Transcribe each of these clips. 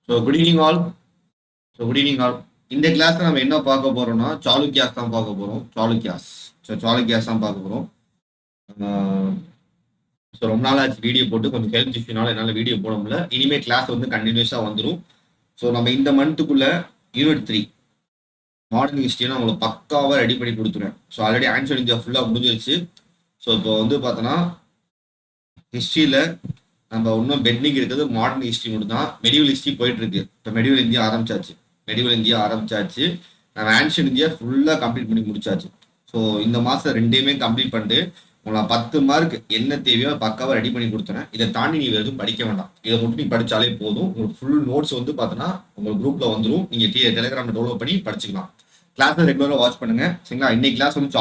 So good evening all. Good evening all. இந்த கிளாஸ்ல நம்ம என்ன பார்க்க போறோம்னா சாளுக்கியாஸ் தான் பார்க்க போறோம். சாளுக்கியாஸ் தான் பார்க்க போறோம். ஸோ ரொம்ப நாள் ஆச்சு வீடியோ போட்டு, கொஞ்சம் ஹெல்த் இஷ்யூனால என்னால் வீடியோ போட முடியல. இனிமேல் கிளாஸ் வந்து கண்டினியூஸாக வந்துடும். ஸோ நம்ம இந்த மந்த்துக்குள்ள யூனிட் 3 மாடர்ன் ஹிஸ்ட்ரியை நான் உங்களுக்கு பக்காவாக ரெடி பண்ணி கொடுத்துருவேன். ஸோ ஆல்ரெடி ஆன்சர் இந்தியா ஃபுல்லாக முடிஞ்சிருச்சு. ஸோ இப்போ வந்து பார்த்தோன்னா ஹிஸ்ட்ரியில் நம்ம இன்னும் பெண்டிங் இருக்கிறது மாடர்ன் ஹிஸ்ட்ரி மட்டும் தான். மெடிவல் ஹிஸ்ட்ரி போயிட்டு இருக்கு. இப்போ மெடிவல் இந்தியா ஆரம்பிச்சாச்சு. நம்ம ஆன்ஷியன் இந்தியா ஃபுல்லாக கம்ப்ளீட் பண்ணி முடிச்சாச்சு. ஸோ இந்த மாதம் ரெண்டையுமே கம்ப்ளீட் பண்ணிட்டு உங்களை 10 மார்க் என்ன தேவையோ பக்காவாக ரெடி பண்ணி கொடுத்துறேன். இதை தாண்டி நீ எதுவும் படிக்க வேண்டாம். இதை மட்டும் நீ படித்தாலே போதும். உங்களுக்கு ஃபுல் நோட்ஸ் வந்து பார்த்தோன்னா உங்கள் குரூப்பில் வந்துடும். நீங்கள் டெலிகிராமில் டவுன்லோட் பண்ணி படிச்சுக்கலாம். கிளாஸில் ரெகுலராக வாட்ச் பண்ணுங்க. சரிங்களா? இன்னைக்கு கிளாஸ் வந்து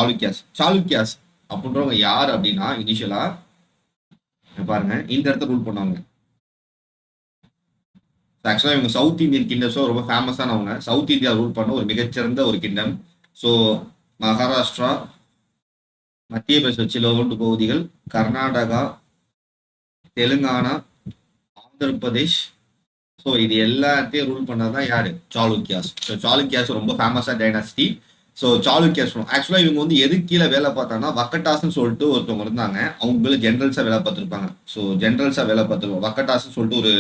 சாளுக்கியாஸ் அப்படின்றவங்க யார் அப்படின்னா, இனிஷியலாக பாருங்க இந்த இடத்த ரூல் பண்ணுவாங்க. ஆக்சுவலாக இவங்க சவுத் இந்தியன் கிங்டம்ஸும் ரொம்ப ஃபேமஸானவங்க. சவுத் இந்தியா ரூல் பண்ண ஒரு மிகச்சிறந்த ஒரு கிங்டம். ஸோ மகாராஷ்டிரா, மத்திய பிரதேச சில பகுதிகள், கர்நாடகா, தெலுங்கானா, ஆந்திர பிரதேஷ், ஸோ இது எல்லாத்தையும் ரூல் பண்ணதான் யாரு? சாளுக்கியாஸ். ஸோ சாளுக்கியாஸ் ரொம்ப ஃபேமஸான டைனாசிட்டி. ஸோ சாளுக்கியாஸ் ஆக்சுவலாக இவங்க வந்து எது கீழே வேலை பார்த்தாங்கன்னா வக்கட்டாஸ்ன்னு சொல்லிட்டு ஒருத்தவங்க இருந்தாங்க. அவங்களுக்கு ஜென்ரல்ஸாக வேலை பார்த்துருப்பாங்க. ஸோ ஜென்ரல்ஸாக வேலை பார்த்துருவோம். வக்கட்டாஸ்ன்னு சொல்லிட்டு ஒரு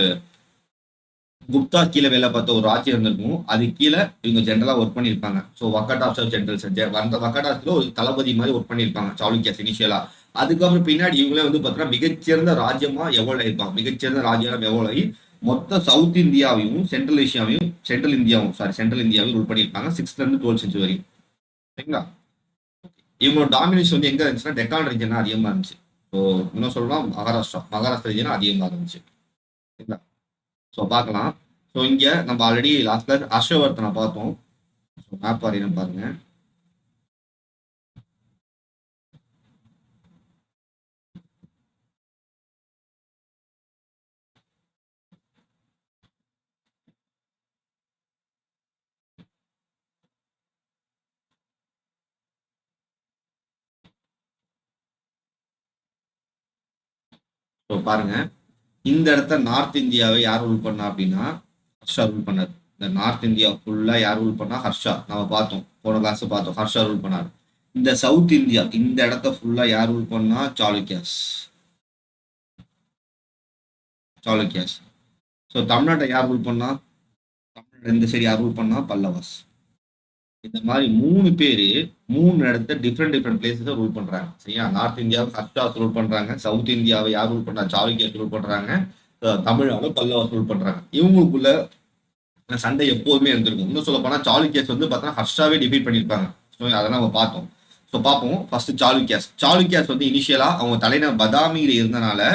குப்தா கீழே வேலை பார்த்த ஒரு ராஜ்யம் இருந்திருக்கும். அது கீழே இவங்க ஜென்ரலாக ஒர்க் பண்ணியிருப்பாங்க. ஸோ வக்கடாஸ் ஜென்ரல்ஸ் அந்த வக்கடாஸ்ல ஒரு தளபதி மாதிரி ஒர்க் பண்ணியிருப்பாங்க சாளுக்கியாஸ் இனிஷியலா. அதுக்கப்புறம் பின்னாடி இவங்களே வந்து பார்த்தீங்கன்னா மிகச்சிறந்த ராஜ்யமா எவ்வளோ ஆயிருப்பாங்க. மிகச்சிறந்த ராஜ்யம் எவ்வளோ ஆகி மொத்த சவுத் இந்தியாவையும் சென்ட்ரல் இந்தியாவையும் ரூல் பண்ணியிருப்பாங்க 6th to 12th century வரைக்கும். சரிங்களா? இவங்களோட டாமினேஷன் வந்து எங்க இருந்துச்சுன்னா டெக்கான் ரீஜன் அதிகமா இருந்துச்சு. ஸோ இன்னும் சொல்லலாம் மகாராஷ்டிரா ரீஜன் அதிகமாக இருந்துச்சு. சரிங்களா? ஸோ பார்க்கலாம். ஸோ இங்கே நம்ம ஆல்ரெடி லாஸ்ட் கிளாஸ் ஹர்ஷவர்தனை பார்த்தோம். ஸோ மேப் வரையணும் பாருங்க. ஸோ பாருங்க, இந்த இடத்த நார்த் இந்தியாவை யார் ரூல் பண்ணா அப்படின்னா ஹர்ஷா ரூல் பண்ணார். இந்த நார்த் இந்தியா ஃபுல்லா யார் ரூல் பண்ணா? ஹர்ஷா. நம்ம பார்த்தோம், போன கிளாஸ் பார்த்தோம், ஹர்ஷா ரூல் பண்ணார். இந்த சவுத் இந்தியா இந்த இடத்த ஃபுல்லா யார் ரூல் பண்ணா? சாளுக்கியாஸ். ஸோ தமிழ்நாட்டை யார் ரூல் பண்ணா? தமிழ்நாடு இந்த சைடு யார் ரூல் பண்ணா? பல்லவாஸ். இந்த மாதிரி 3 பேரு 3 இடத்த டிஃப்ரெண்ட் பிளேசஸ் ரூல் பண்றாங்க. சரியா? நார்த் இந்தியாவை ஹர்ஷாஸ் ரூல் பண்றாங்க. சவுத் இந்தியாவை யார் ரூல் பண்றாங்க? சாளுக்கியாஸ் ரூல் பண்றாங்க. தமிழ்நாடு பல்லவாஸ் ரூல் பண்றாங்க. இவங்களுக்குள்ள சண்டை எப்போதுமே இருந்திருக்கும். இன்னும் சொல்ல போனா சாளுக்கியாஸ் வந்து பார்த்தா ஹர்ஷாவே டிஃபீட் பண்ணியிருப்பாங்க. ஸோ அதெல்லாம் நம்ம பார்த்தோம். ஸோ பார்ப்போம். ஃபர்ஸ்ட் சாளுக்கியாஸ் வந்து இனிஷியலா அவங்க தலைநகர் பதாமியில இருந்தனால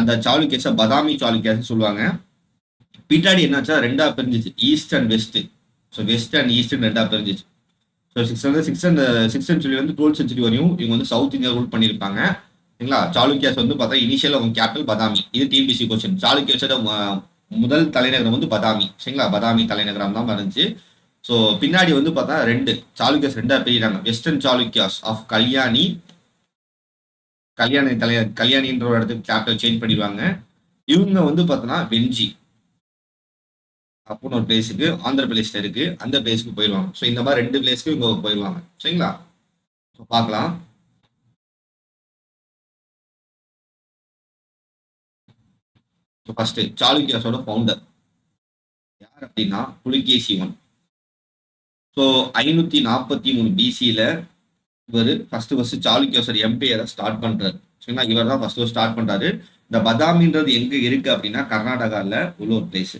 அந்த சாளுக்கியாஸை பதாமி சாளுக்கியாஸ் சொல்லுவாங்க. பின்னாடி என்னாச்சா ரெண்டா பிரிஞ்சிச்சு, east and west. So west and east ரெண்டா பிரிஞ்சிச்சு. ஸோ 6th century வந்து 12th century வரையும் இவங்க வந்து சவுத் இந்தியா ரூல் பண்ணியிருப்பாங்க. சரிங்களா? சாளுக்கியாஸ் வந்து பார்த்தா இனிஷியல் அவங்க கேபிட்டல் பதாமி. இது டிபிசி கொஸ்டின். சாளுக்கியாஸோட முதல் தலைநகரம் வந்து பதாமி. சரிங்களா? பதாமி தலைநகரம் தான் இருந்துச்சு. ஸோ பின்னாடி வந்து பார்த்தா சாளுக்கியாஸ் ரெண்டா பிரிகிறாங்க. வெஸ்டர்ன் சாளுக்கியாஸ் ஆஃப் கல்யாணின்ற ஒரு இடத்துக்கு கேபிட்டல் சேஞ்ச் பண்ணிடுவாங்க. இவங்க வந்து பார்த்தோன்னா வெஞ்சி அப்படின்னு ஒரு பிளேஸுக்கு ஆந்திர பிரதேஷ்ல இருக்கு, அந்த பிளேஸ்க்கு போயிடுவாங்க. ஸோ இந்த மாதிரி 2 பிளேஸ்க்கு இவங்க போயிடுவாங்க. சரிங்களா? ஸோ பார்க்கலாம். ஃபர்ஸ்ட் சாளுக்கியாஸோட ஃபவுண்டர் யார் அப்படின்னா புலிகேசிவன். ஸோ 543 பிசியில இவர் ஃபர்ஸ்ட் சாளுக்கியாஸோட எம்பையரை ஸ்டார்ட் பண்றாரு. சரிங்களா? இவர் தான் ஃபர்ஸ்ட் ஸ்டார்ட் பண்றாரு. இந்த பதாமின்றது எங்க இருக்கு அப்படின்னா கர்நாடகாவில் உள்ள ஒரு பிளேஸ்.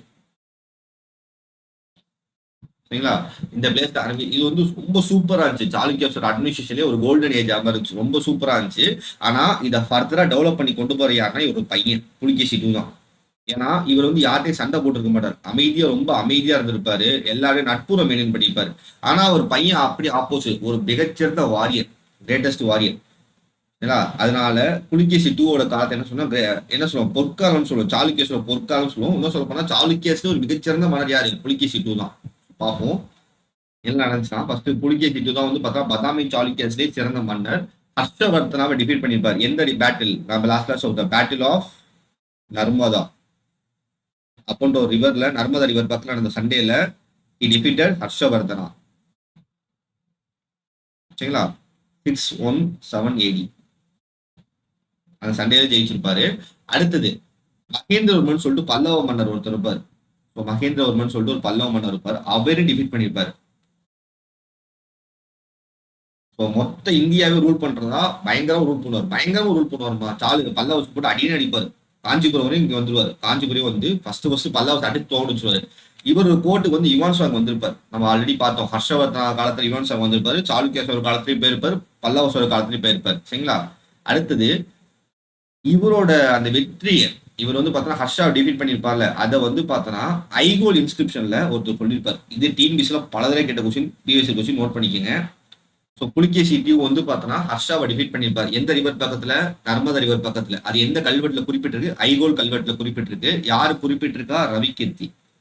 சரிங்களா? இந்த பிளேஸ் இது வந்து ரொம்ப சூப்பரா இருந்துச்சு. சாளுக்கியாஸோட அட்மினிஸ்ட்ரேஷன்லேயே ஒரு கோல்டன் ஏஜ் இருந்துச்சு. ரொம்ப சூப்பரா இருந்துச்சு. ஆனா இதை ஃபர்தரா டெவலப் பண்ணி கொண்டு போற யாருன்னா இவர் பையன் புலிகேசி 2 தான். ஏன்னா இவர் வந்து யார்ட்டையும் சண்டை போட்டுருக்க மாட்டார். ரொம்ப அமைதியா இருந்திருப்பாரு. எல்லாரையும் நட்புறம் மெயின்டைன் பண்ணிப்பாரு. ஆனா ஒரு பையன் அப்படி ஆப்போசிட், ஒரு மிகச்சிறந்த வாரியர், கிரேட்டஸ்ட் வாரியர். அதனால புலிகேசி 2 காலத்தை என்ன சொல்லுவோம்? பொற்காலம் சொல்லுவோம். சாளுக்கியாஸோட பொற்காலம் சொல்லுவோம். இன்னும் சொல்ல போனா சாளுக்கியாஸ்ல ஒரு மிகச்சிறந்த மன்னர் யாரு? புலிகேசி 2 தான். பார்ப்போம் என்ன நடந்துச்சுன்னா, ஃபர்ஸ்ட் புலிகேசி 2 தான் வந்து பார்த்தா பதாமி சாளுக்கியாஸ்லேயே சிறந்த மன்னர். ஹர்ஷவர்தனாவை டிஃபீட் பண்ணியிருப்பார். எந்த பேட்டில்? நம்ம last class battle of Narmada. அப்படின்ற ஒரு ரிவர்ல நர்மதா ரிவர் பக்கத்துல நடந்த சண்டேல டிஃபீட்டட் ஹர்ஷவர்தனா. சரிங்களா? 617 AD அந்த சண்டேல ஜெயிச்சிருப்பாரு. அடுத்தது மகேந்திரவர்மன் சொல்லிட்டு பல்லவ மன்னர் ஒருத்தர் இருப்பார். இப்போ மகேந்திரவர்மன் சொல்லிட்டு ஒரு பல்லவ மன்னர் இருப்பார். அவரும் டிஃபீட் பண்ணியிருப்பாரு. இப்போ மொத்த இந்தியாவே ரூல் பண்றதா பயங்கரமா ரூல் பண்ணுவார். பயங்கரமா ரூல் பண்ணுவாருமா. பல்லவஸ் போட்டு அடின்னு அடிப்பாரு. காஞ்சிபுரம் வரையும் இங்க வந்துருவாரு. காஞ்சிபுரம் வந்து ஃபர்ஸ்ட் பல்லவஸ் அடிச்சு தோணுச்சுவாரு. இவர் கோர்ட்டுக்கு வந்து யுவான் சாங் வந்திருப்பார். நம்ம ஆல்ரெடி பார்த்தோம். ஹர்ஷவர்தனா காலத்துல யுவான் சாங் வந்திருப்பாரு. சாளுக்கியாசோட காலத்திலயும் போயிருப்பாரு. பல்லவசோட காலத்திலயும் போயிருப்பாரு. சரிங்களா? அடுத்தது இவரோட அந்த வெற்றியை இவர் வந்து பார்த்தோன்னா ஹர்ஷாவை டிஃபீட் பண்ணியிருப்பார்ல, அதை வந்து பார்த்தோன்னா ஐகோல் இன்ஸ்கிரிப்ஷன்ல ஒருத்தர் சொல்லியிருப்பார். இது டிஎன்பிசில பல தடவை கேட்ட கொஸ்டின், பிஎஸ்சி கொஸ்டின் நோட் பண்ணிக்கோங்க. ஸோ புலிகேசி டியூ வந்து பார்த்தோன்னா ஹர்ஷாவை டிஃபீட் பண்ணியிருப்பார். எந்த ரிவர் பக்கத்துல? நர்மதா ரிவர் பக்கத்துல. அது எந்த கல்வெட்டுல குறிப்பிட்டிருக்கு? ஐகோல் கல்வெட்டுல குறிப்பிட்டிருக்கு. யாரு குறிப்பிட்டிருக்கா?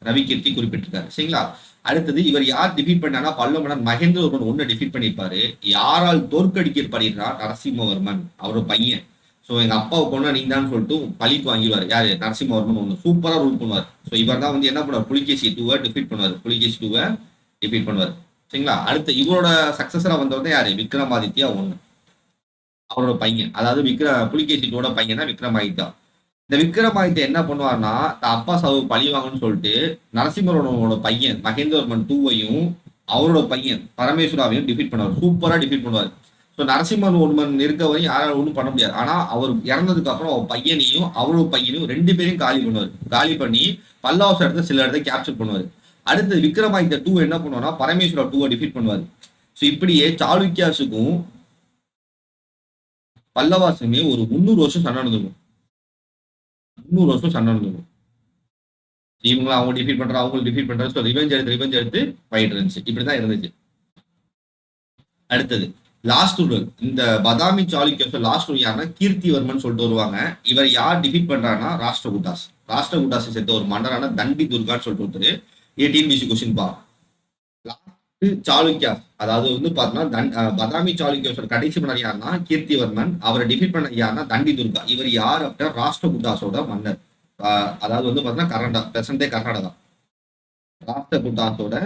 ரவிகீர்த்தி குறிப்பிட்டிருக்காரு. சரிங்களா? அடுத்தது இவர் யார் டிஃபீட் பண்ணானா பல்லவ மன்னர் மகேந்திரவர்மன் ஒன்னு டிஃபீட் பண்ணியிருப்பாரு. யாரால் தோற்கடிக்கப்படுகிறார்? நரசிம்மவர்மன், அவரோட பையன். ஸோ எங்க அப்பாவை கொண்டா நீங்க தான் சொல்லிட்டு பழிக்கு வாங்கிடுவார். யாரு? நரசிம்மவர்மன் ஒன்று சூப்பரா ரூல் பண்ணுவார். ஸோ இவர் தான் வந்து என்ன பண்ணுவார்? புலிகேசி டூவை டிஃபீட் பண்ணுவார். சரிங்களா? அடுத்து இவரோட சக்சஸரா வந்தவர் தான் யாரு? விக்ரமாதித்யா ஒண்ணு, அவரோட பையன். அதாவது புலிகேசி டூவோட பையன் தான் விக்ரமாதித்யா. இந்த விக்ரமாதித்யா என்ன பண்ணுவார்னா, அப்பா சாவு பழி வாங்கணும்னு சொல்லிட்டு நரசிம்மரோட பையன் மகேந்திரவர்மன் டூவையும் அவரோட பையன் பரமேஸ்வராவையும் டிஃபீட் பண்ணுவார். சூப்பரா டிஃபீட் பண்ணுவார். ஸோ நரசிம்மன் இருக்க வரையும் யாராலும் ஒன்றும் பண்ண முடியாது. ஆனா அவர் இறந்ததுக்கு அப்புறம் அவர் பையனையும் அவரோட பையனையும் 2 பேரையும் காலி பண்ணுவார். காலி பண்ணி பல்லாவச இடத்துல சில இடத்த கேப்சர் பண்ணுவார். அடுத்து விக்ரமாதித்யா டூ என்ன பண்ணுவார்னா பரமேஸ்வரா டூவை டிஃபீட் பண்ணுவார். ஸோ இப்படியே சாளுக்கியாஸுக்கும் பல்லவாசுமே ஒரு 300 வருஷம் சண்டை நடந்திருக்கும். 300 வருஷம் சண்டை நடந்திருக்கும். இவங்களும் அவங்க டிஃபீட் பண்றாங்க, அவங்க டிஃபீட் பண்றாங்க. ஸோ ரிவெஞ்ச் எடுத்து ஃபைட் இருந்துச்சு. இப்படிதான் இருந்துச்சு. அடுத்தது லாஸ்ட் ரூல், இந்த பதாமி சாளுக்கியஸ் லாஸ்ட் ரூல் யாருன்னா கீர்த்திவர்மன் சொல்லிட்டு வருவாங்க. இவர் யார் டிஃபீட் பண்றாங்கன்னா ராஷ்டிரகூட்டாஸ் சேர்த்த ஒரு மன்னரான தண்டி துர்கான்னு சொல்லிட்டு ஒருத்தர். 18BC கொஸ்டின் பா. சாளுக்கியா, அதாவது வந்து பாத்தீங்கன்னா பதாமி சாளுக்கியோட கடைசி மன்னர் யாருன்னா கீர்த்திவர்மன். அவரை டிஃபீட் பண்ண யாருன்னா தண்டி துர்கா. இவர் யார் அப்படின்னா ராஷ்டிரகூட்டாஸோட மன்னர். அதாவது வந்து பாத்தீங்கன்னா பிரசன்டே கர்நாடகா. ராஷ்டிரகூட்டாஸோட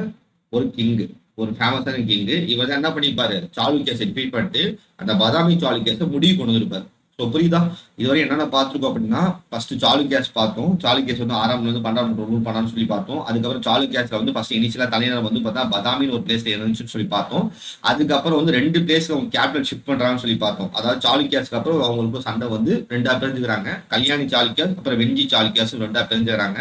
ஒரு கிங்கு, ஒரு ஃபேமஸான கிங்கு. இவர் தான் என்ன பண்ணியிருப்பாரு? சாளுக்கியாஸை டிஃபீட் பண்ணிட்டு அந்த பதாமி சாளுக்கியாஸை முடிவு கொண்டு வந்திருப்பாரு. ஸோ புரியுதா? இதுவரை என்னென்ன பார்த்துருக்கோம் அப்படின்னா, ஃபர்ஸ்ட் சாளுக்கியாஸ் பார்த்தோம். சாளுக்கியாஸ் வந்து 6ஆம் வந்து 12ஆம் ரூல் பண்ணான்னு சொல்லி பார்த்தோம். அதுக்கப்புறம் சாளுக்கியாஸ்ல வந்து ஃபர்ஸ்ட் இனிஷியலா தலைநகர் வந்து பார்த்தா பதாமின்னு ஒரு பிளேஸ்ல இருந்துச்சுன்னு சொல்லி பார்த்தோம். அதுக்கப்புறம் வந்து 2 பிளேஸ்ல அவங்க கேபிட்டல் ஷிஃப்ட் பண்றாங்கன்னு சொல்லி பார்த்தோம். அதாவது சாளுக்கியாஸ்க்கு அப்புறம் அவங்களுக்கு சண்டை வந்து 2ஆ பிரிஞ்சுக்கிறாங்க. கல்யாணி சாளுக்கியாஸ் அப்புறம் வெஞ்சி சாளுக்கியாஸ் 2ஆ பிரிஞ்சுக்கிறாங்க.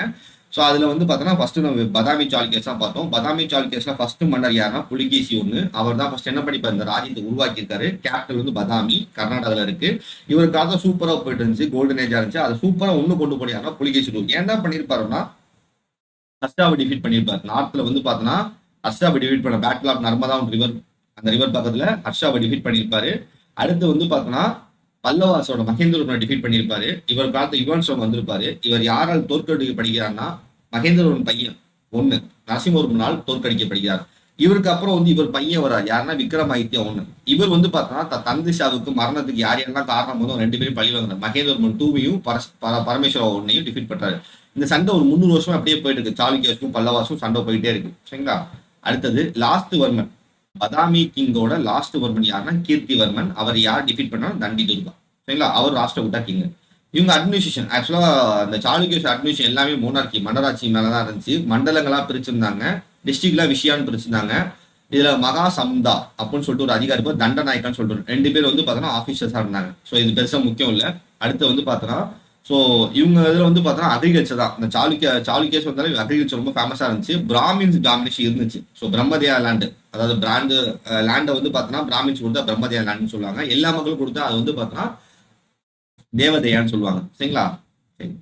ஸோ அதுல வந்து பார்த்தோன்னா ஃபர்ஸ்ட் நம்ம பதாமி சாளுக்கியாஸ் தான் பார்த்தோம். பதாமி சாளுக்கியாஸ்ல ஃபர்ஸ்ட் மன்னர் யாருன்னா புலிகேசி ஒன்று. அவர் தான் ஃபர்ஸ்ட் என்ன பண்ணிப்பாரு? இந்த ராஜ்யத்தை உருவாக்கியிருக்காரு. கேபிட்டல் வந்து பதாமி, கர்நாடகாவில் இருக்கு. இவருக்காக சூப்பரா போயிட்டு இருந்துச்சு, கோல்டன் ஏஜா இருந்துச்சு. அதை சூப்பரா ஒண்ணு கொண்டு போனியாருன்னா புலிகேசி டூ. என்ன பண்ணிருப்பாருன்னா ஹர்ஷாவை டிஃபீட் பண்ணியிருப்பாரு. நார்த்ல வந்து பார்த்தோன்னா ஹர்ஷாவை டிஃபீட் பண்ண பேட்டில் ஆஃப் நர்மதா ரிவர், அந்த ரிவர் பக்கத்துல ஹர்ஷாவை டிஃபீட் பண்ணியிருப்பாரு. அடுத்து வந்து பார்த்தோன்னா பல்லவாசோட மகேந்திரவர்மனை டிஃபீட் பண்ணியிருப்பாரு. இவர் காலத்து யுவான் சாங் வந்திருப்பாரு. இவர் யாரால் தோற்கடிக்கப்படுகிறார்னா மகேந்திரவர்மன் பையன் ஒண்ணு நரசிம்மவர்மனால் தோற்கடிக்கப்படுகிறார். இவருக்கு அப்புறம் வந்து இவர் பையன் வரார். யாருன்னா விக்ரமாதித்யா ஒண்ணு. இவர் வந்து பார்த்தோன்னா தந்தை சாவுக்கு மரணத்துக்கு யார் யாரெல்லாம் காரணம் போதும் 2 பேரும் பழி வாங்குறாரு. மகேந்திரவர்மன் டூவையும் பரமேஸ்வரா ஒன்னையும் டிஃபீட் பண்றாரு. இந்த சண்டை ஒரு 300 வருஷம் அப்படியே போயிட்டு இருக்கு. சாளுக்கியாஸுக்கும் பல்லவாசும் சண்டை போயிட்டே இருக்கு. சரிங்களா? அடுத்தது லாஸ்ட் வர்மன், பதாமி கிங்கோட லாஸ்ட் வர்மன் யாருன்னா கீர்த்திவர்மன். அவர் யார் டிஃபீட் பண்ணா? தண்டி துர்கா. சரிங்களா? அவர் ராஷ்டிரகூட்டா கிங். இவங்க அட்மினிஸ்ட்ரேஷன் ஆக்சுவலா அந்த சாளுக்கியோஸ் அட்மினிஸ்ட்ரேஷன் எல்லாமே மோனார்கி, மன்னராட்சி மேலதான் இருந்துச்சு. மண்டலங்களா பிரிச்சிருந்தாங்க, டிஸ்ட்ரிக்ட்ல விஷயான்னு பிரிச்சிருந்தாங்க. இதுல மகா சம்தா அப்படின்னு சொல்லிட்டு ஒரு அதிகாரி பேர், தண்டநாயக்கான்னு சொல்லிட்டு 2 பேர் வந்து பார்த்தோன்னா ஆஃபீஸர்ஸா இருந்தாங்க. ஸோ இது பெருசா முக்கியம் இல்லை. அடுத்து வந்து பார்த்தோன்னா ஸோ இவங்க இதில் வந்து பார்த்தோன்னா அக்ரிகல்ச்சர் தான். இந்த சாளுக்கியஸ் வந்தாலும் அக்ரிகல்ச்சர் ரொம்ப ஃபேமஸாக இருந்துச்சு. பிராமின்ஸ் டாமினேஷன் இருந்துச்சு. ஸோ பிரம்மதேயா லேண்டு, அதாவது பிராண்டு லேண்டை வந்து பார்த்தோன்னா பிராமின்ஸ் கொடுத்தா பிரம்மதேயா லேண்டுன்னு சொல்லுவாங்க. எல்லா மக்களும் கொடுத்தா அது வந்து பார்த்தோன்னா தேவதையான்னு சொல்லுவாங்க. சரிங்களா? சரி.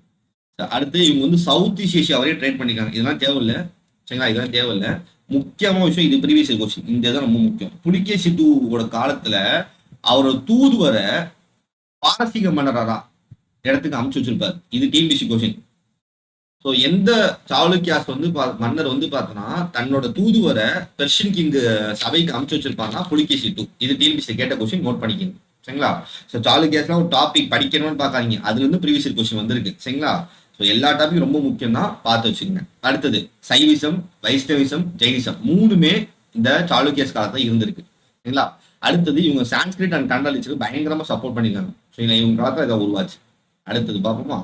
அடுத்து இவங்க வந்து சவுத் ஈஸ்ட் ஏஷியா வரையும் ட்ரேட் பண்ணிக்காங்க. இதெல்லாம் தேவையில்லை. சரிங்களா? இதெல்லாம் தேவையில்லை. முக்கியமான விஷயம் இது ப்ரீவியஸ் கொஸ்டின், இந்த இதான் ரொம்ப முக்கியம். புலிகேசி டூவோட காலத்துல அவரோட தூதுவரை பாரசீக மன்னரா இடத்துக்கு அமுச்சு வச்சிருப்பாரு. இது டிஎன்பிசி கொஸ்டின். ஸோ எந்த சாளுக்கியாஸ் வந்து மன்னர் வந்து பார்த்தோன்னா தன்னோட தூதுவரை பெர்ஷியன் கிங் சபைக்கு அமுச்சு வச்சிருப்பாங்கன்னா புலிகேசி டூ. இது டிஎன்பிசி கேட்ட கொஸ்டின், நோட் பண்ணிக்கணும். சரிங்களா? ஸோ சாளுக்கியாஸ்லாம் ஒரு டாபிக் படிக்கணும்னு பார்க்காதீங்க, அதுல இருந்து ப்ரீவியஸ் கொஸ்டின் வந்திருக்கு. சரிங்களா? ஸோ ஸோ எல்லா டாபிக்கும் ரொம்ப முக்கியம் தான், பார்த்து வச்சுக்கோங்க. அடுத்தது சைவிசம், வைஷ்ணவிசம், ஜெயினிசம் மூணுமே இந்த சாளுக்கியஸ் காலத்தில் இருந்திருக்கு. சரிங்களா? அடுத்தது இவங்க சான்ஸ்கிரிட் அண்ட் கன்னட லிட்டரேச்சருக்கு பயங்கரமா சப்போர்ட் பண்ணியிருக்காங்க. சரிங்களா? இவங்க காலத்தில் இதை உருவாச்சு. அடுத்தது பார்ப்போமா?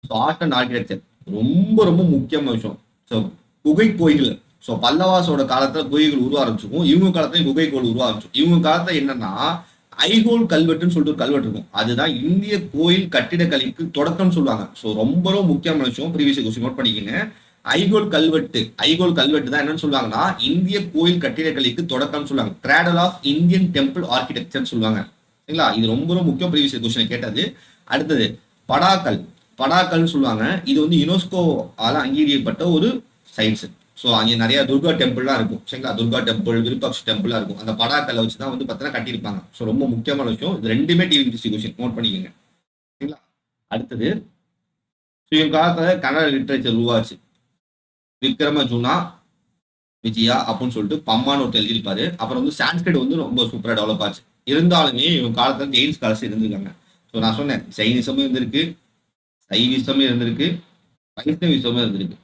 ஸோ ஆர்ட் அண்ட் ஆர்கிடெக்சர் ரொம்ப ரொம்ப முக்கியமான விஷயம். ஸோ குகை கோயில்கள். ஸோ பல்லவாஸோட காலத்துல கோயில்கள் உருவ ஆரம்பிச்சிருக்கும், இவங்க காலத்துல குகை கோயில் உருவ ஆரம்பிச்சிடும். இவங்க காலத்துல என்னன்னா ஐஹோல் கல்வெட்டுன்னு சொல்லிட்டு ஒரு கல்வெட்டு இருக்கும். அதுதான் இந்திய கோயில் கட்டிடக்கலைக்கு தொடக்கம்னு சொல்லுவாங்க. ஸோ ரொம்ப ரொம்ப முக்கியமான விஷயம், ப்ரீவியஸ் கொஸ்டின் நோட் பண்ணிக்கோங்க. ஐஹோல் கல்வெட்டு தான் என்னன்னு சொல்லுவாங்கன்னா இந்திய கோயில் கட்டிடக்கலைக்கு தொடக்கம்னு சொல்லுவாங்க. Cradle of Indian temple architecture சொல்லுவாங்க. சரிங்களா? இது ரொம்ப ரொம்ப முக்கியம், ப்ரீவியஸ் கொஸ்டின் கேட்டது. அடுத்தது படாக்கல்னு சொல்லுவாங்க. இது வந்து யுனெஸ்கோவால அங்கீகரிக்கப்பட்ட ஒரு சயின்ஸ். ஸோ அங்கே நிறைய துர்கா டெம்பிள்லாம் இருக்கும். சரிங்களா? துர்கா டெம்பிள், விருப்பாட்சி டெம்பிள்லாம் இருக்கும். அந்த படாக்கல்லை வச்சு தான் வந்து பார்த்தீங்கன்னா கட்டியிருப்பாங்க. ஸோ ரொம்ப முக்கியமான விஷயம். இது ரெண்டுமே டிஎன்பிஎஸ்சி கொஸ்டின் நோட் பண்ணிக்கோங்க. சரிங்களா? அடுத்தது இவங்க காலத்தில் கன்னட லிட்ரேச்சர் உருவாச்சு. விக்ரமஜுனா விஜயா அப்படின்னு சொல்லிட்டு பம்மான்னு ஒருத்தர் எழுதியிருப்பாரு. அப்புறம் வந்து சான்ஸ்கிரிட் வந்து ரொம்ப சூப்பராக டெவலப் ஆச்சு. இருந்தாலுமே இவங்க காலத்தில் ஜெயின் ஸ்காலர்ஸ் இருந்திருக்காங்க. ஸோ நான் சொன்னேன், ஜெயினிசமும் இருந்திருக்கு, சைவிசமும் இருந்திருக்கு, வைஷ்ணவிசமும் இருந்திருக்கு.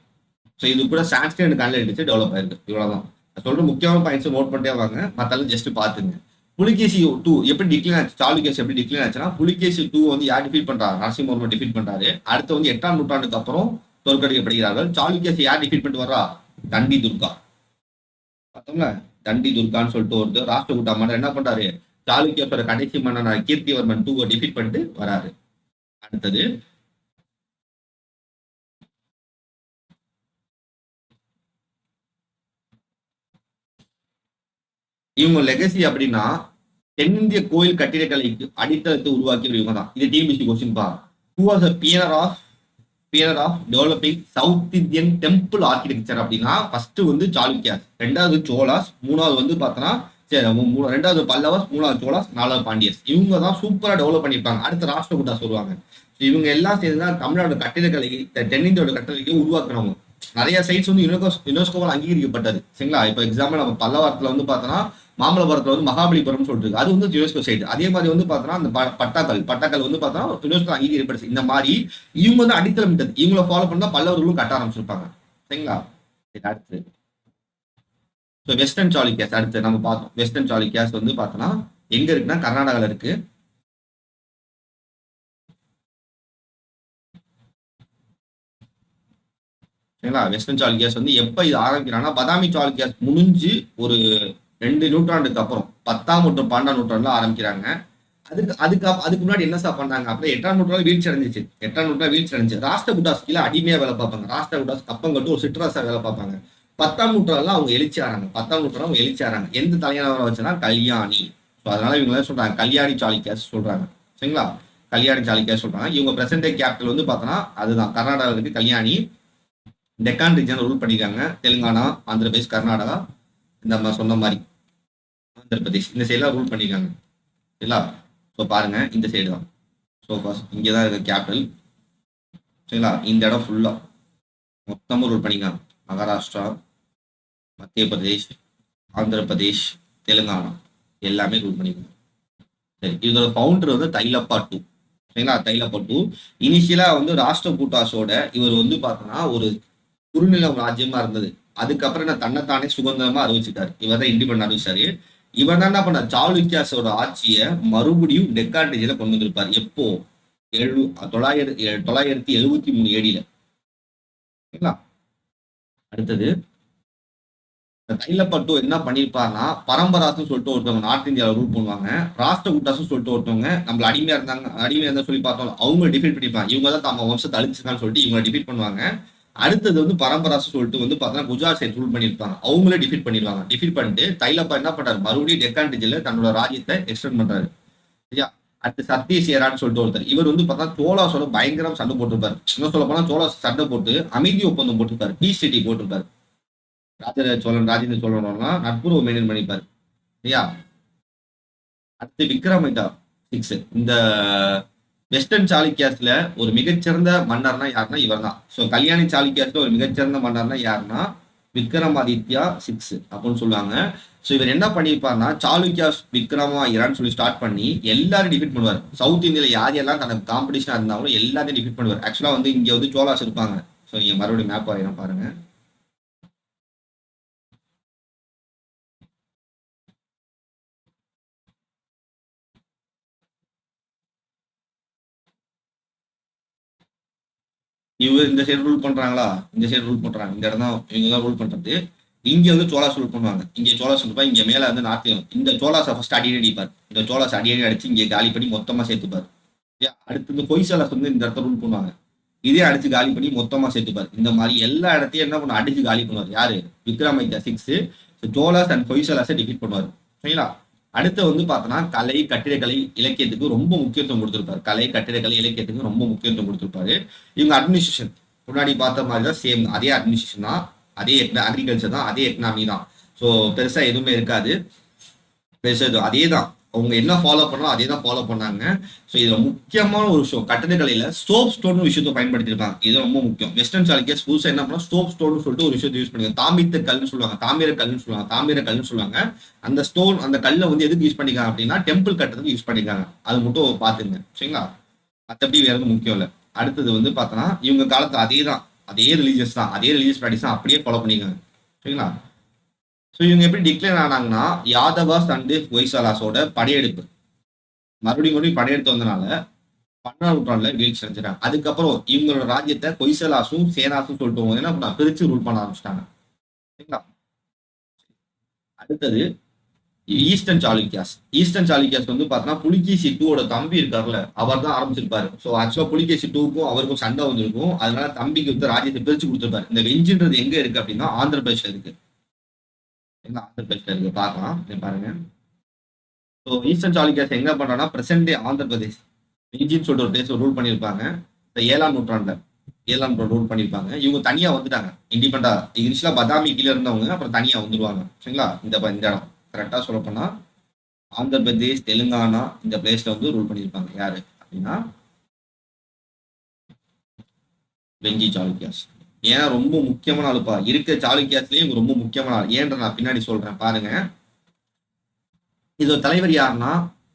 ஸோ இது கூட Sanskrit and Kannada literature develop ஆயிருக்கு. இவ்வளவுதான் சொல்ற முக்கியமான பாயிண்ட்ஸ் நோட் பண்ணிட்டே வாங்க, மத்தாலும் ஜஸ்ட் பாத்துங்க. புலிகேசி 2 எப்படி டிக்ளைன் ஆச்சு, சாளுக்கியஸ் எப்படி டிக்ளைன் ஆச்சுன்னா, புலிகேசி 2 வந்து யார் டிஃபீட் பண்றாரு? நரசிம்மவர்மன் டிஃபீட் பண்றாரு. அடுத்து வந்து 8ஆம் நூற்றாண்டுக்கு அப்புறம் தோற்கடிக்கப்படுகிறார்கள். சாளுக்கியஸ் யார் டிஃபீட் பண்ணிட்டு வர்றா? தண்டி துர்கா. பார்த்தோம்ல, தண்டி துர்கான்னு சொல்லிட்டு ஒருத்தர் ராஷ்டிரகூட்டா மன்னர் என்ன பண்றாரு? சாளுக்கியோட கடைசி மன்னனான கீர்த்திவர்மன் 2 டிஃபீட் பண்ணிட்டு வராரு. அடுத்தது இவங்க லெகசி அப்படின்னா தென்னிந்திய கோயில் கட்டிடக்கலைக்கு அடித்தளத்தை உருவாக்கியவர் இவங்க தான். இது டிஎன்பிஎஸ்சி கொஸ்டின் பா. Who was pioneer of developing South Indian temple architecture அப்படின்னா ஃபர்ஸ்ட் வந்து சாளுக்கியாஸ், ரெண்டாவது சோலாஸ், மூணாவது வந்து பார்த்தோன்னா ரெண்டாவது பல்லவாஸ், மூணாவது சோலாஸ், நாலாவது பாண்டியஸ். இவங்க தான் சூப்பரா டெவலப் பண்ணியிருப்பாங்க. அடுத்த ராஷ்டிரகூட்டா சொல்லுவாங்க. இவங்க எல்லாம் சேர்ந்து தான் தமிழ்நாடு கட்டிடக்கலை, தென்னிந்தியோட கட்டிடக்கலையை உருவாக்குறவங்க. நிறைய சைட்ஸ் வந்து யுனெஸ்கோவால் அங்கீகரிக்கப்பட்டது. சரிங்களா? இப்போ எக்ஸாம்பிள் நம்ம பல்லவரத்துல வந்து பார்த்தோன்னா மாமல்லபுரத்துல வந்து மகாபலிபுரம் சொல்லிட்டு அது வந்து யுனெஸ்கோ சைடு. அதே மாதிரி வந்து பார்த்தோன்னா அந்த பட்டாக்கல் வந்து பார்த்தோன்னா யுனெஸ்கோ அங்கீகரிப்படுது. இந்த மாதிரி இவங்க வந்து அடித்தளமிட்டது. இவங்களை ஃபாலோ பண்ணா பல்லவர்களும் கட்ட ஆரம்பிச்சிருப்பாங்க. சரிங்களா? அடுத்து வெஸ்டர்ன் சாளுக்கியாஸ். அடுத்து நம்ம பார்த்தோம், வெஸ்டர்ன் சாளுக்கியாஸ் வந்து பார்த்தோன்னா எங்க இருக்குன்னா கர்நாடகாவில் இருக்கு. சரிங்களா? வெஸ்டர்ன் சாளுக்கியாஸ் வந்து எப்ப இது ஆரம்பிக்கிறாங்கன்னா பதாமி சாளுக்கியாஸ் முடிஞ்சு ஒரு 2 நூற்றாண்டுக்கு அப்புறம் 10ஆம் மற்றும் 12ஆம் நூற்றாண்டுல ஆரம்பிக்கிறாங்க. அதுக்கு முன்னாடி என்ன சார் பண்ணாங்க? அப்புறம் 8ஆம் நூற்றாண்டு வீழ்ச்சி அடைஞ்சிச்சு. 8ஆம் நூற்றாண்டு வீழ்ச்சி அடைஞ்சு ராஷ்டிரகூட்டாஸ் கீழே அடிமையா வேலை பார்ப்பாங்க. ராஷ்டிரகூட்டாஸ் கப்பம் கட்டு ஒரு சிற்றரசா வேலை பார்ப்பாங்க. 10ஆம் நூற்றாண்டுல அவங்க எழுச்சி ஆறாங்க. 10ஆம் நூற்றாண்டு அவங்க எழுச்சி ஆறாங்க. எந்த தலைநகரம் வச்சுன்னா கல்யாணி. ஸோ அதனால இவங்க என்ன சொல்றாங்க? கல்யாணி சாளுக்கியாஸ் சொல்றாங்க. சரிங்களா? கல்யாணி சாளுக்கியாஸ் சொல்றாங்க. இவங்க பிரசன்ட் டே கேபிட்டல் வந்து பார்த்தோன்னா அதுதான் கர்நாடகாவில் இருக்கு கல்யாணி. டெக்கான் ரீஜன் ரூல் பண்ணிருக்காங்க. தெலுங்கானா, ஆந்திர பிரதேஷ், கர்நாடகா, இந்த சொன்ன மாதிரி ஆந்திர பிரதேஷ் இந்த சைட்லாம் ரூல் பண்ணிருக்காங்க. சரிங்களா? ஸோ பாருங்க, இந்த சைடு தான். ஸோ ஃபர்ஸ்ட் இங்கே தான் இருக்கு கேபிட்டல். சரிங்களா? இந்த இடம் ஃபுல்லா மொத்தமாக ரூல் பண்ணிக்காங்க. மகாராஷ்டிரா, மத்திய பிரதேஷ், ஆந்திர பிரதேஷ், தெலுங்கானா எல்லாமே ரூல் பண்ணிருக்காங்க. சரி, இதோட ஃபவுண்டர் வந்து தைலப்பா 2. சரிங்களா? தைலப்பா 2 இனிஷியலா வந்து ராஷ்டிரகூட்டாஸோட இவர் வந்து பார்த்தோன்னா ஒரு குறுநிலம் ராஜ்யமா இருந்தது. அதுக்கப்புறம் என்ன தன்னைத்தானே சுதந்திரமா அறிவிச்சிட்டாரு. இவர் தான் இண்டிபெண்ட் அறிவிச்சாரு. இவர் தான் என்ன பண்ண சாளுக்கியாஸோட ஆட்சியை மறுபடியும் டெக்கான் ரீஜன்ல கொண்டு வந்திருப்பாரு. எப்போ? 973 ஏடியில. சரிங்களா? அடுத்தது தைலப்பட்டு என்ன பண்ணிருப்பாருன்னா பரம்பராசுன்னு சொல்லிட்டு ஒருத்தவங்க நார்த் இந்தியாவில் ரூல் பண்ணுவாங்க. ராஷ்டிரகூட்டாசுன்னு சொல்லிட்டு ஒருத்தவங்க நம்மள அடிமையா இருந்தா சொல்லி பார்த்தோம், அவங்க டிஃபீட் பண்ணிப்பாங்க. இவங்க தான் தம்ம வம்சத்தை அழிச்சிருக்கான்னு சொல்லிட்டு இவங்க டிஃபீட் பண்ணுவாங்க. அடுத்தது வந்து பரம்பராசு சொல்லிட்டு வந்து பார்த்தோன்னா குஜராத் சைட் ரூல் பண்ணியிருப்பாங்க. அவங்களே டிஃபீட் பண்ணிடுவாங்க. டிஃபீட் பண்ணிட்டு தைலப்பா என்ன பண்றாரு? மறுபடியும் டெக்கான் ரீஜன்ல தன்னோட ராஜ்யத்தை எக்ஸ்டெண்ட் பண்றாரு. சரியா? அடுத்து சத்யசேரான்னு சொல்லிட்டு ஒருத்தர், இவர் வந்து பார்த்தா சோலாஸோட பயங்கரம் சண்டை போட்டிருப்பாரு. இன்னும் சொல்ல போனா சோலாஸ் சண்டை போட்டு அமைதி ஒப்பந்தம் போட்டிருப்பாரு, பீஸ் சிட்டி போட்டிருப்பாரு. ராஜேந்திர சோழன் நட்புறவு மெயின்டைன் பண்ணிப்பாரு. சரியா? அடுத்து விக்ரமிதா 6. இந்த வெஸ்டர்ன் சாளுக்கியாஸ்ல ஒரு மிகச்சிறந்த மன்னர்னா யாருன்னா இவர் தான். ஸோ கல்யாணி சாளுக்கியாஸ்ல ஒரு மிகச்சிறந்த மன்னர்னா யாருன்னா விக்ரமாதித்யா 6 அப்படின்னு சொல்லுவாங்க. ஸோ இவர் என்ன பண்ணியிருப்பாருன்னா சாளுக்கியாஸ் விக்ரமாயிரான்னு சொல்லி ஸ்டார்ட் பண்ணி எல்லாரும் டிஃபீட் பண்ணுவார். சவுத் இந்தியாவில் யார் யாரெல்லாம் தனக்கு காம்படிஷனாக இருந்தாலும் எல்லாத்தையும் டிஃபீட் பண்ணுவார். ஆக்சுவலாக வந்து இங்கே வந்து சோலாஸ் இருப்பாங்க. ஸோ நீங்கள் மறுபடியும் மேப் வரையணும் பாருங்க. இவர் இந்த சைடு ரூல் பண்றாங்களா, இந்த சைடு ரூல் பண்றாங்க, இந்த இடம் தான் இவங்க தான் ரூல் பண்றது. இங்க வந்து சோலாஸ் ரூல் பண்ணுவாங்க. இங்க சோலாஸ் இருப்பா, இங்க மேல வந்து நார்த். இந்த சோலாஸை ஃபர்ஸ்ட் அடி அடிப்பார். இந்த சோலாஸ் அடி அடிச்சு இங்க காலி பண்ணி மொத்தமா சேர்த்துப்பார். அடுத்து இந்த பொய்சாலாஸ் வந்து இந்த இடத்த ரூல் பண்ணுவாங்க. இதே அடிச்சு காலி பண்ணி மொத்தமா சேர்த்துப்பார். இந்த மாதிரி எல்லா இடத்தையும் என்ன பண்ண அடிச்சு காலி பண்ணுவார். யாரு? விக்ரமாதித்யா 6 சோலாஸ் அண்ட் பொய்சாலாஸை டிஃபீட் பண்ணுவார். சரிங்களா? அடுத்து வந்து பார்த்தோன்னா கலை கட்டிடக்கலை இலக்கியத்துக்கு ரொம்ப முக்கியத்துவம் கொடுத்துருப்பாரு. கலை கட்டிடக்கலை இலக்கியத்துக்கு ரொம்ப முக்கியத்துவம் கொடுத்துருப்பாரு. இவங்க அட்மினிஸ்ட்ரேஷன் முன்னாடி பார்த்த மாதிரி தான், சேம் அதே அட்மினிஸ்ட்ரேஷன் தான், அதே அக்ரிகல்ச்சர் தான், அதே எக்கனாமி தான். ஸோ பெருசா எதுவுமே இருக்காது. பெருசா அதே தான், அவங்க என்ன ஃபாலோ பண்ணோம் அதே தான் ஃபாலோ பண்ணாங்க. ஸோ இதுல முக்கியமான ஒரு விஷயம், கட்டடக்கலையில சோப் ஸ்டோன் விஷயத்தை பயன்படுத்தியிருப்பாங்க. இது ரொம்ப முக்கியம். வெஸ்டர்ன் சாளுக்கியர்ஸ் புதுசாக என்ன பண்ணா சோப் ஸ்டோன் சொல்லிட்டு ஒரு விஷயத்தை யூஸ் பண்ணுவாங்க. தாமித்த கல்னு சொல்லுவாங்க, தாமிர கல்னு சொல்லுவாங்க. அந்த ஸ்டோன், அந்த கல்லை வந்து எதுக்கு யூஸ் பண்ணிக்காங்க அப்படின்னா டெம்பிள் கட்டுறதுக்கு யூஸ் பண்ணிக்காங்க. அது மட்டும் பாத்துங்க. சரிங்களா? மற்றபடி வேற எதுவும் முக்கியம் இல்லை. அடுத்தது வந்து பார்த்தோன்னா இவங்க காலத்து அதே ரிலீஜியஸ் தான், அதே ரிலீஜியஸ் ப்ராக்டிஸ் தான் அப்படியே ஃபாலோ பண்ணிக்காங்க. சரிங்களா? ஸோ இவங்க எப்படி டிக்ளேர் ஆனாங்கன்னா யாதவாஸ் அண்ட் ஹொய்சாலாஸோட படையெடுப்பு மறுபடியும் படையெடுத்து வந்தனால 12ஆம் நூற்றாண்டுல வீழ்ச்சி அடைஞ்சிட்டாங்க. அதுக்கப்புறம் இவங்களோட ராஜ்யத்தை ஹொய்சலாஸும் சேனாஸும் சொல்லிட்டு என்ன பிரிச்சு ரூல் பண்ண ஆரம்பிச்சிட்டாங்க. சரிங்களா? அடுத்தது ஈஸ்டர்ன் சாளுக்கியாஸ் வந்து பார்த்தோன்னா புலிகேசி டூவோட தம்பி இருக்காருல்ல, அவர் தான் ஆரம்பிச்சிருப்பாரு. ஸோ ஆக்சுவலா புலிகேசி டூக்கும் அவருக்கும் சண்டை வந்திருக்கும். அதனால தம்பிக்கு வந்து ராஜ்யத்தை பிரிச்சு கொடுத்துருப்பாரு. இந்த வெஞ்சுன்றது எங்க இருக்கு அப்படின்னா ஆந்திர பிரதேஷ்ல இருக்கு. ஆந்திர பிரதேஷ்ல இருக்கு, பார்க்கலாம் பாருங்க. ஸோ ஈஸ்டர்ன் சாளுக்கியாஸ் எங்க பண்றாங்கன்னா பிரசன்ட் டே ஆந்திர பிரதேஷ் வெஞ்சின்னு சொல்லிட்டு ஒரு பிளேஸ் ரூல் பண்ணியிருப்பாங்க. இந்த 7ஆம் நூற்றாண்டு ரூல் பண்ணியிருப்பாங்க. இவங்க தனியா வந்துட்டாங்க இண்டிபெண்டா. இனிஷியலா பதாமி கீழே இருந்தவங்க அப்புறம் தனியா வந்துருவாங்க. சரிங்களா? இந்த இடம் கரெக்டா சொல்ல போனா ஆந்திர பிரதேஷ், தெலுங்கானா இந்த பிளேஸ்ல வந்து ரூல் பண்ணியிருப்பாங்க. யாரு அப்படின்னா வெஞ்சி சாளுக்கியாஸ். ஏன்னா ரொம்ப முக்கியமான ஆளுப்பா, இருக்க சாளுக்கியாஸ்லயே இவங்க ரொம்ப முக்கியமான ஆள். ஏன்ற நான் பின்னாடி சொல்றேன் பாருங்க. இதோட தலைவர் யாருன்னா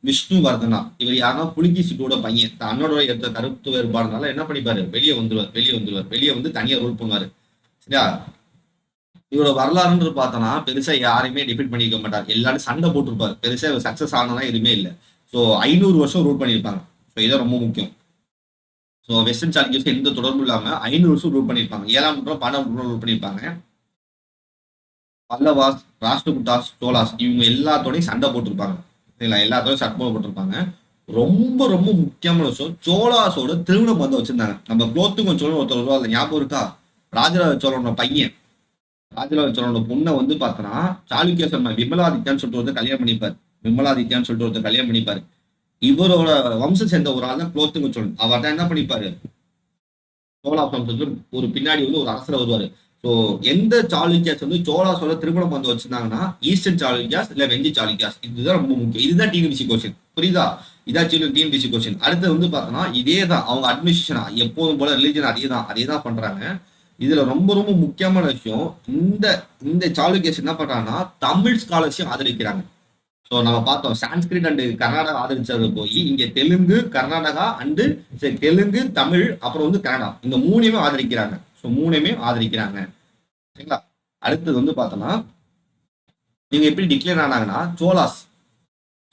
விஷ்ணு வர்தனா. இவர் யாருன்னா புலிகேசிட்டோட பையன். அண்ணோட எடுத்த கருத்து வேறுபாடுனால என்ன பண்ணிப்பாரு, வெளியே வந்துருவார். வெளியே வந்து தனியா ரூல் பண்ணுவாரு. சரியா? இவரோட வரலாறுன்னு பார்த்தோன்னா பெருசா யாரையுமே டிஃபீட் பண்ணிக்க மாட்டார். எல்லாரும் சண்டை போட்டிருப்பாரு. பெருசா இவர் சக்சஸ் ஆனதா எதுவுமே இல்லை. ஸோ 500 வருஷம் ரூல் பண்ணியிருப்பாங்க. ஸோ இதான் ரொம்ப முக்கியம். ஸோ வெஸ்டர்ன் சாளுக்கியர்ஸ் எந்த தொடர்பும் இல்லாம 500 வருஷம் ரூல் பண்ணியிருப்பாங்க. 7ஆம் நூற்றாண்டு 12ஆம் நூற்றாண்டு ரூல் பண்ணியிருப்பாங்க. பல்லவாஸ், ராஷ்டிரகுட்டாஸ், சோலாஸ் இவங்க எல்லாத்தோடையும் சண்டை போட்டிருப்பாங்க. எல்லாத்தோடையும் சண்டை போட்டிருப்பாங்க. ரொம்ப ரொம்ப முக்கியமான விஷயம், சோலாஸோட திருமணம் வந்து வச்சிருந்தாங்க. நம்ம குலோத்துங்க சோழன் ஒருத்தர் வருவாங்க, ஞாபகம் இருக்கா? ராஜராஜ சோழனோட பையன். ராஜராஜ சோழனோட பொண்ணை வந்து பார்த்தோன்னா சாளுக்கிய சொன்ன விமலாதித்யான்னு சொல்லிட்டு ஒருத்தர் கல்யாணம் பண்ணிப்பாரு. இவரோட வம்சம் சேர்ந்த ஒரு ஆள் தான் குலோத்துங்க சோழன். அவர் தான் என்ன பண்ணிப்பாரு, சோழா வம்சத்துல ஒரு பின்னாடி வந்து ஒரு அரசர் வருவாரு. ஸோ எந்த சாளுக்கியாஸ் வந்து சோழாஸோட திருமணம் வந்து வச்சிருந்தாங்கன்னா ஈஸ்டர்ன் சாளுக்கியாஸ் இல்ல வெஞ்சி சாளுக்கியாஸ். இதுதான் ரொம்ப முக்கியம். இதுதான் டிஎன்பிசி கொஸ்டின். புரியுதா? இதான் டிஎன்பிசி கொஸ்டின். அடுத்து வந்து பார்த்தோன்னா இதே தான் அவங்க அட்மினிஸ்ட்ரேஷனா எப்போதும் போல ரிலீஜன் அதே தான் பண்றாங்க. இதுல ரொம்ப ரொம்ப முக்கியமான விஷயம், இந்த சாளுக்கியாஸ் என்ன பண்றாங்கன்னா தமிழ் ஸ்காலர்ஷிப் ஆதரிக்கிறாங்க. ஸோ நம்ம பார்த்தோம் சான்ஸ்கிரிட் அண்டு கர்நாடகா ஆதரிச்சது போய் இங்க தெலுங்கு, கர்நாடகா அண்டு தெலுங்கு, தமிழ் அப்புறம் வந்து கன்னடா இந்த மூணையுமே ஆதரிக்கிறாங்க. ஸோ மூணையுமே ஆதரிக்கிறாங்க. சரிங்களா? அடுத்தது வந்து பார்த்தோம்னா நீங்க எப்படி டிக்ளேர் ஆனாங்கன்னா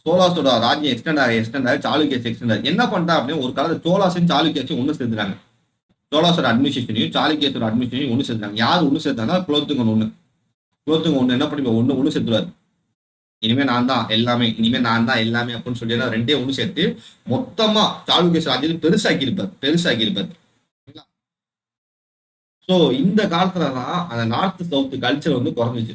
சோலாஸோட ராஜ்யம் எக்ஸ்டெண்ட் ஆகி சாளுக்கியாஸ் எக்ஸ்டெண்ட் ஆகி என்ன பண்ணிட்டா அப்படின்னு ஒரு காலத்துல சோலாஸையும் சாளுக்கியாஸையும் ஒன்று சேர்த்துறாங்க. சோலாஸோட அட்மினிஸ்ட்ரேஷனையும் சாளுக்கியாஸோட அட்மினிஸ்ட்ரேஷனையும் ஒன்று சேர்த்தாங்க. யார் ஒன்று சேர்த்தாங்கன்னா குலோத்துங்கன் ஒன்று என்ன பண்ணி ஒன்று சேர்த்துருவாரு. இனிமே நான் தான் எல்லாமே அப்படின்னு சொல்லி ரெண்டே ஒன்று சேர்த்து மொத்தமா சாளுக்கிய ராஜ்யத்தை பெருசாக்கி இருப்பார். ஸோ இந்த காலத்துலதான் அந்த நார்த் சவுத் கல்ச்சர் வந்து குறைஞ்சிச்சு.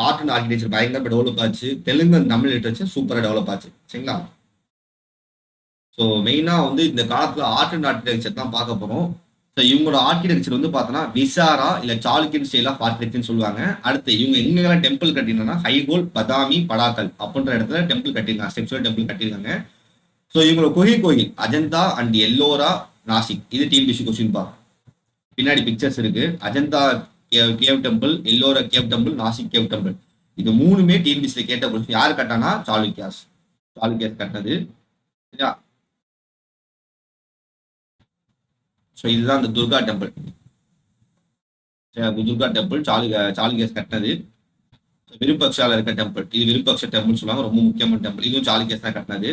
ஆர்ட் அண்ட் ஆர்கிடெக்சர் பயங்கர டெவலப் ஆச்சு. தெலுங்கு தமிழ் லிட்டரேச்சர் சூப்பரா டெவலப் ஆச்சு. சரிங்களா? ஸோ மெயினா வந்து இந்த காலத்துல ஆர்ட் அண்ட் ஆர்கிடெக்சர் தான் பார்க்க போறோம். ஸோ இவங்களோட ஆர்கிடெக்சர் வந்து பார்த்தோன்னா விசாரா இல்ல சாளுக்கியன் ஸ்டைல் ஆஃப் ஆர்கிடெக்சர்னு சொல்லுவாங்க. அடுத்து இவங்க எங்கெல்லாம் டெம்பிள் கட்டினா ஹைகோல், பதாமி, படாக்கல் அப்படின்ற இடத்துல டெம்பிள் கட்டிருக்காங்க. ஸ்டெப்ஸ்ல டெம்பிள் கட்டிருக்காங்க. ஸோ இவங்களோட கோயில் அஜந்தா அண்ட் எல்லோரா, நாசிக். இது டிஎன்பிசி கொஸ்டின் பா. பின்னாடி பிக்சர்ஸ் இருக்கு. Ajanta cave temple, Ellora cave temple, Nashik cave temple. இது 3மே டிஎன்பிசியில் கேட்ட கொஸ்டின். யார் கட்டினா? சாளுக்கியாஸ். சாளுக்கியாஸ் கட்டினது. ஸோ இதுதான் அந்த துர்கா டெம்பிள். துர்கா டெம்பிள் சாளுக்கியாஸ் கட்டினது. விருப்பக்ஷால இருக்க டெம்பிள், இது விருப்பக்ஷ டெம்பிள் சொல்லுவாங்க, ரொம்ப முக்கியமான டெம்பிள். இதுவும் சாளுக்கியாஸ் தான் கட்டினது.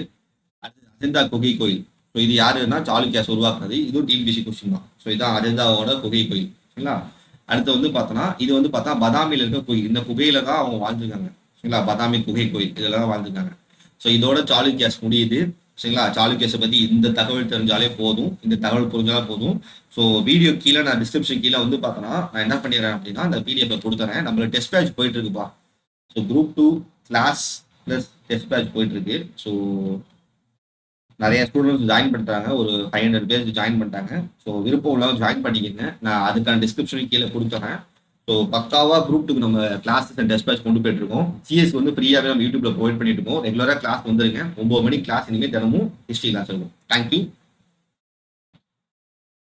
அடுத்து அஜந்தா குகை கோயில். ஸோ இது யாருன்னா சாளுக்கியாஸ் உருவாக்குனது. இதுவும் டிஎன்பிசி கொஸ்டின் தான். ஸோ இதான் அஜந்தாவோட குகை கோயில். சரிங்களா? அடுத்து வந்து பார்த்தோன்னா இது வந்து பார்த்தா பதாமியில் இருக்க கோயில். இந்த குகையில தான் அவங்க வாழ்ந்துருக்காங்க. சரிங்களா? பதாமி குகை கோயில் இதில் தான் வாழ்ந்துருக்காங்க. ஸோ இதோட சாளுக்கியாஸ் முடியுது. சரிங்களா? சாளுக்கியாஸை பற்றி இந்த தகவல் தெரிஞ்சாலே போதும், இந்த தகவல் புரிஞ்சாலே போதும். ஸோ வீடியோ கீழே நான் டிஸ்கிரிப்ஷன் கீழே வந்து பார்த்தோன்னா நான் என்ன பண்ணிடுறேன் அப்படின்னா அந்த பிடிஎஃப் கொடுத்துறேன். நம்மளுக்கு டெஸ்ட் பேட்ச் போயிட்டு இருக்குப்பா. So group 2 class plus test batch போயிட்டு இருக்கு. ஸோ நிறைய ஸ்டூடெண்ட்ஸ் ஜாயின் பண்ணிட்டாங்க. ஒரு 500 பேர் ஜாயின் பண்ணிட்டாங்க. ஸோ விருப்பம் உள்ளவங்க ஜாயின் பண்ணிக்கங்க. நான் அதுக்கான டிஸ்கிரிப்ஷனும் கீழே கொடுத்துறேன். ஸோ பக்காவாக குரூப் 2க்கு நம்ம கிளாஸஸ் அண்ட் டெஸ்ட் பேட்ச் கொண்டு போயிட்டு இருக்கோம். சிஎஸ் வந்து ஃப்ரீயாகவே நம்ம யூடியூப்ல ப்ரொவைட் பண்ணிட்டு இருக்கோம். ரெகுலராக கிளாஸ் வந்துருங்க. 9 மணிக்கு கிளாஸ் இனிமேல் தினமும் ஹிஸ்ட்ரி கிளாஸ் இருக்கும். தேங்க்யூ.